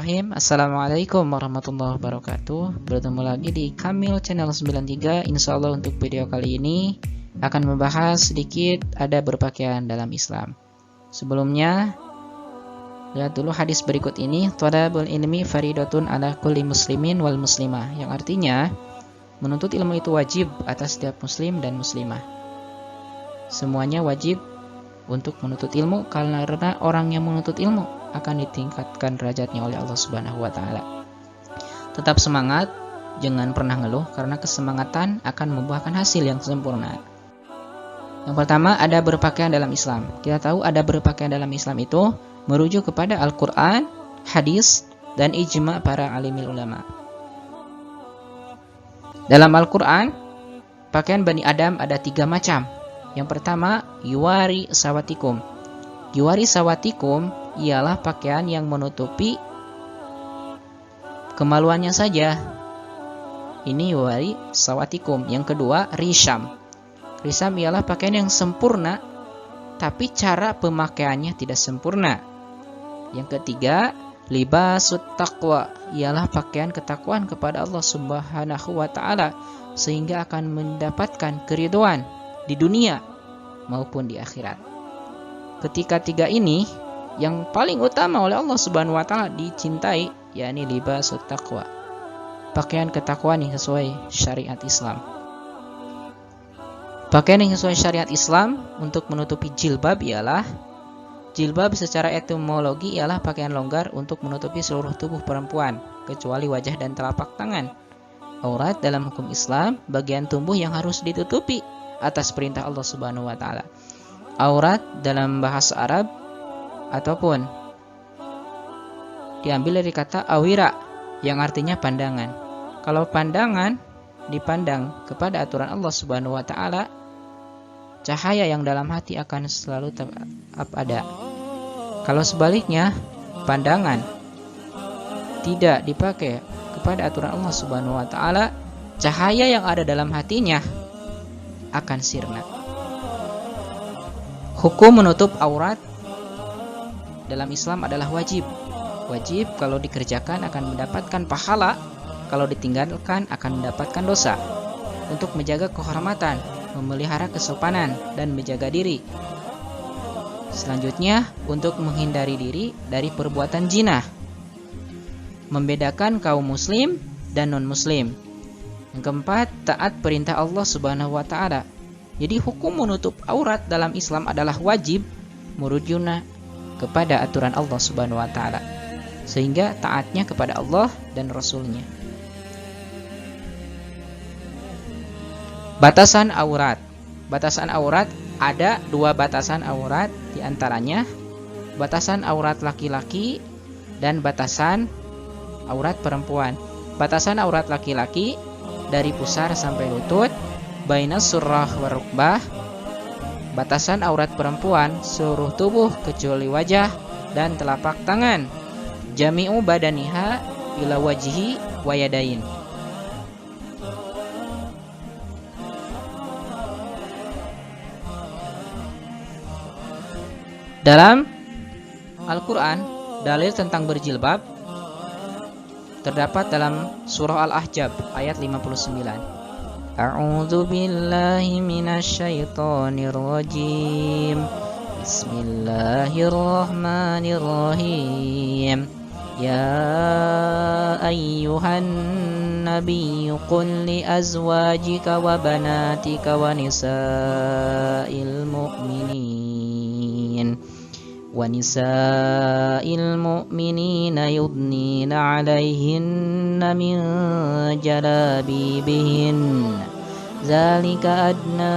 Bismillahirrahmanirrahim. Assalamualaikum warahmatullahi wabarakatuh. Bertemu lagi di Kamil Channel 93. Insya Allah untuk video kali ini akan membahas sedikit adab berpakaian dalam Islam. Sebelumnya, lihat dulu hadis berikut ini. Thalabul ilmi faridatun ala kulli muslimin wal muslimah. Yang artinya, menuntut ilmu itu wajib atas setiap muslim dan muslimah. Semuanya wajib untuk menuntut ilmu karena orang yang menuntut ilmu akan ditingkatkan derajatnya oleh Allah Subhanahu wa taala. Tetap semangat, jangan pernah ngeluh karena kesemangatan akan membuahkan hasil yang sempurna. Yang pertama, ada berpakaian dalam Islam. Kita tahu ada berpakaian dalam Islam itu merujuk kepada Al-Qur'an, hadis, dan ijma' para alimil ulama. Dalam Al-Qur'an, pakaian Bani Adam ada 3 macam. Yang pertama, yuwari sawatikum. Yuwari sawatikum ialah pakaian yang menutupi kemaluannya saja. Ini yuwari sawatikum. Yang kedua, risham. Risham ialah pakaian yang sempurna, tapi cara pemakaiannya tidak sempurna. Yang ketiga, libasut taqwa, ialah pakaian ketakwaan kepada Allah Subhanahu wa taala sehingga akan mendapatkan keridhaan di dunia maupun di akhirat. Ketika 3 ini yang paling utama oleh Allah Subhanahu wa taala dicintai, yakni libasut taqwa. Pakaian ketakwaan yang sesuai syariat Islam. Pakaian yang sesuai syariat Islam untuk menutupi jilbab ialah jilbab secara etimologi ialah pakaian longgar untuk menutupi seluruh tubuh perempuan kecuali wajah dan telapak tangan. Aurat dalam hukum Islam bagian tubuh yang harus ditutupi atas perintah Allah Subhanahu wa taala. Aurat dalam bahasa Arab ataupun diambil dari kata awira yang artinya pandangan. Kalau pandangan dipandang kepada aturan Allah Subhanahu wa taala, cahaya yang dalam hati akan selalu tetap ada. Kalau sebaliknya, pandangan tidak dipakai kepada aturan Allah Subhanahu wa taala, cahaya yang ada dalam hatinya akan sirna. Hukum menutup aurat dalam Islam adalah wajib. Wajib kalau dikerjakan akan mendapatkan pahala, kalau ditinggalkan akan mendapatkan dosa. Untuk menjaga kehormatan, memelihara kesopanan, dan menjaga diri. Selanjutnya, untuk menghindari diri dari perbuatan zina. Membedakan kaum muslim dan non-muslim. Yang keempat, taat perintah Allah Subhanahu wa taala. Jadi hukum menutup aurat dalam Islam adalah wajib merujuna kepada aturan Allah Subhanahu wa taala, sehingga taatnya kepada Allah dan Rasul-Nya. Batasan aurat. Batasan aurat ada 2 batasan aurat, di antaranya batasan aurat laki-laki dan batasan aurat perempuan. Batasan aurat laki-laki dari pusar sampai lutut, bainas surrah wa rukbah. Batasan aurat perempuan seluruh tubuh kecuali wajah dan telapak tangan. Jami'u badaniha ila wajhi wa yadain. Dalam Al-Quran, dalil tentang berjilbab terdapat dalam surah Al-Ahzab ayat 59. A'udzu billahi minasyaitonir rajim. Bismillahirrahmanirrahim. Ya ayyuhan nabiyyu qul li azwajika wa banatika wa nisa'il mu'minin yudnina 'alaihinna min jalabibihin. Zalika adna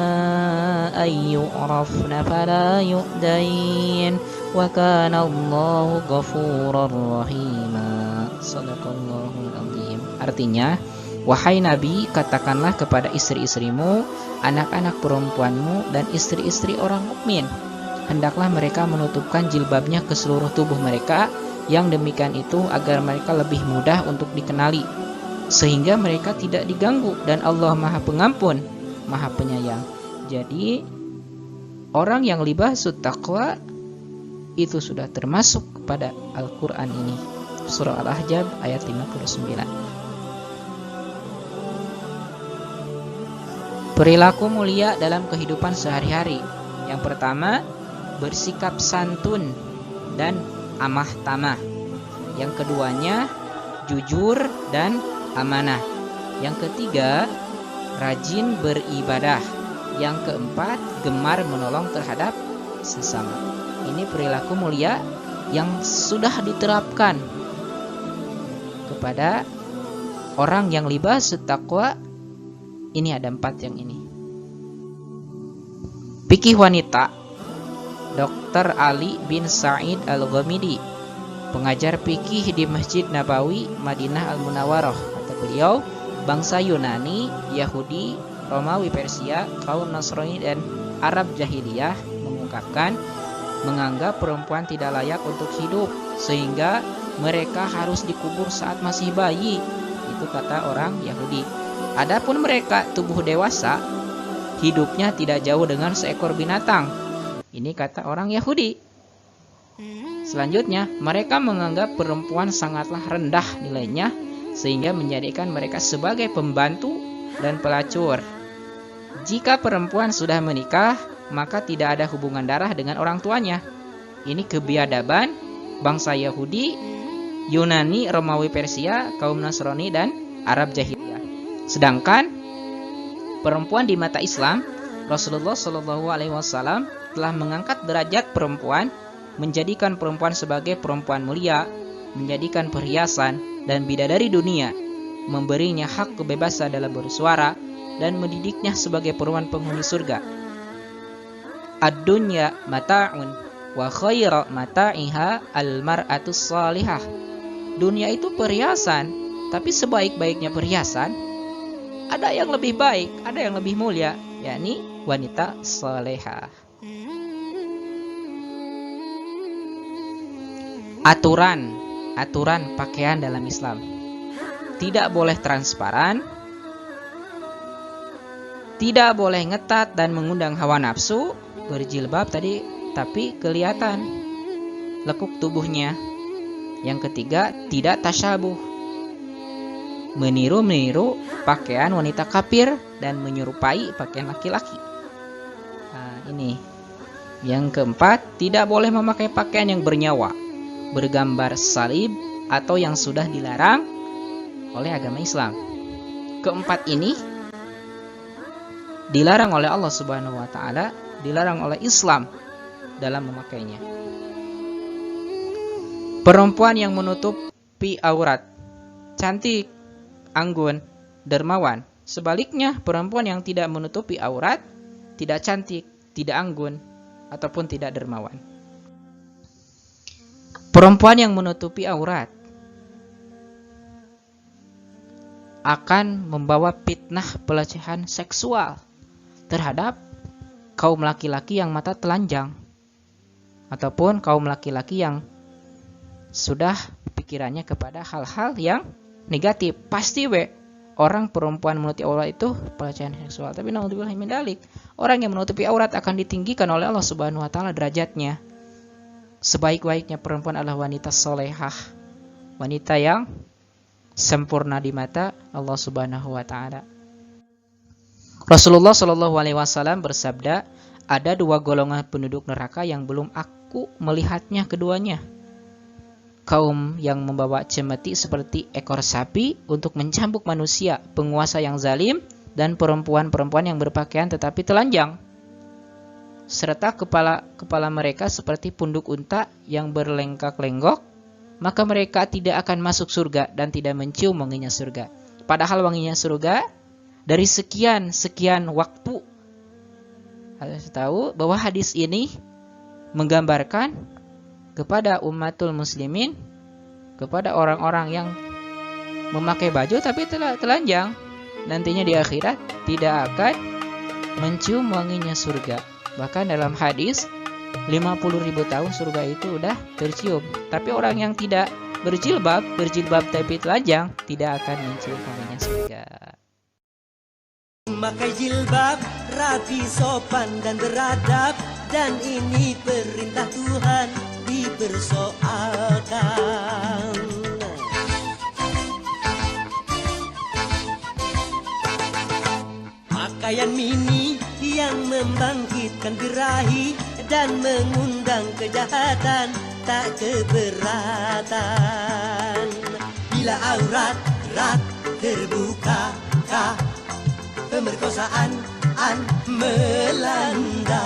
ay yu'rafna fala yu'dain wa kana Allahu ghafurar rahima. Shadaqallahul azim. Artinya, wahai Nabi, katakanlah kepada istri-istrimu, anak-anak perempuanmu, dan istri-istri orang mukmin, hendaklah mereka menutupkan jilbabnya ke seluruh tubuh mereka. Yang demikian itu agar mereka lebih mudah untuk dikenali, sehingga mereka tidak diganggu, dan Allah Maha Pengampun, Maha Penyayang. Jadi orang yang libasut taqwa itu sudah termasuk kepada Al-Quran ini. surah Al-Ahzab ayat 59. Perilaku mulia dalam kehidupan sehari-hari. Yang pertama, bersikap santun dan amah tamah. Yang keduanya, jujur dan amanah. Yang ketiga, rajin beribadah. Yang keempat, gemar menolong terhadap sesama. Ini perilaku mulia yang sudah diterapkan kepada orang yang libas taqwa. Ini ada 4 yang ini. Fikih wanita. Dr. Ali bin Sa'id Al-Ghamidi, pengajar fikih di Masjid Nabawi, Madinah Al-Munawwarah. Kata beliau, bangsa Yunani, Yahudi, Romawi, Persia, kaum Nasrani dan Arab Jahiliyah mengungkapkan menganggap perempuan tidak layak untuk hidup sehingga mereka harus dikubur saat masih bayi. Itu kata orang Yahudi. Adapun mereka tubuh dewasa, hidupnya tidak jauh dengan seekor binatang. Ini kata orang Yahudi. Selanjutnya, mereka menganggap perempuan sangatlah rendah nilainya sehingga menjadikan mereka sebagai pembantu dan pelacur. Jika perempuan sudah menikah, maka tidak ada hubungan darah dengan orang tuanya. Ini kebiadaban bangsa Yahudi, Yunani, Romawi, Persia, kaum Nasrani dan Arab Jahiliyah. Sedangkan perempuan di mata Islam, Rasulullah SAW telah mengangkat derajat perempuan, menjadikan perempuan sebagai perempuan mulia, menjadikan perhiasan dan bidadari dunia, memberinya hak kebebasan dalam bersuara, dan mendidiknya sebagai perempuan penghuni surga. Ad-dunya mata'un wa khairu mata'iha al-mar'atus salihah. Dunia itu perhiasan, tapi sebaik-baiknya perhiasan ada yang lebih baik, ada yang lebih mulia, yakni wanita salehah. Aturan pakaian dalam Islam. Tidak boleh transparan, tidak boleh ngetat dan mengundang hawa nafsu, berjilbab tadi tapi kelihatan lekuk tubuhnya. Yang ketiga, tidak tasyabuh, meniru pakaian wanita kafir dan menyerupai pakaian laki-laki. Nah, ini. Yang keempat, tidak boleh memakai pakaian yang bernyawa, bergambar salib atau yang sudah dilarang oleh agama Islam. Keempat ini dilarang oleh Allah Subhanahu wa taala, dilarang oleh Islam dalam memakainya. Perempuan yang menutupi aurat cantik, anggun, dermawan. Sebaliknya, perempuan yang tidak menutupi aurat tidak cantik, tidak anggun, ataupun tidak dermawan. Perempuan yang menutupi aurat akan membawa fitnah pelecehan seksual terhadap kaum laki-laki yang mata telanjang, ataupun kaum laki-laki yang sudah pikirannya kepada hal-hal yang negatif. Pasti orang perempuan menutupi aurat itu pelecehan seksual. Tapi naudzubillah min dzalik, orang yang menutupi aurat akan ditinggikan oleh Allah Subhanahu wa taala derajatnya. Sebaik-baiknya perempuan adalah wanita solehah, wanita yang sempurna di mata Allah Subhanahu wa taala. Rasulullah Shallallahu alaihi wasallam bersabda, ada 2 golongan penduduk neraka yang belum aku melihatnya keduanya. Kaum yang membawa cemeti seperti ekor sapi untuk mencambuk manusia, penguasa yang zalim, dan perempuan-perempuan yang berpakaian tetapi telanjang, serta kepala mereka seperti punduk unta yang berlenggak-lenggok, maka mereka tidak akan masuk surga dan tidak mencium wanginya surga. Padahal wanginya surga dari sekian waktu. Harus tahu bahwa hadis ini menggambarkan kepada umatul muslimin, kepada orang-orang yang memakai baju tapi telanjang, nantinya di akhirat tidak akan mencium wanginya surga. Bahkan dalam hadis 50.000 tahun surga itu udah tercium. Tapi orang yang tidak berjilbab tapi telanjang tidak akan mencium wanginya surga. Memakai jilbab, rapi, sopan dan beradab, dan ini perintah Tuhan dipersoalkan. pakaian mini yang membangkitkan birahi dan mengundang kejahatan tak keberatan. Bila aurat terbuka, pemerkosaan melanda.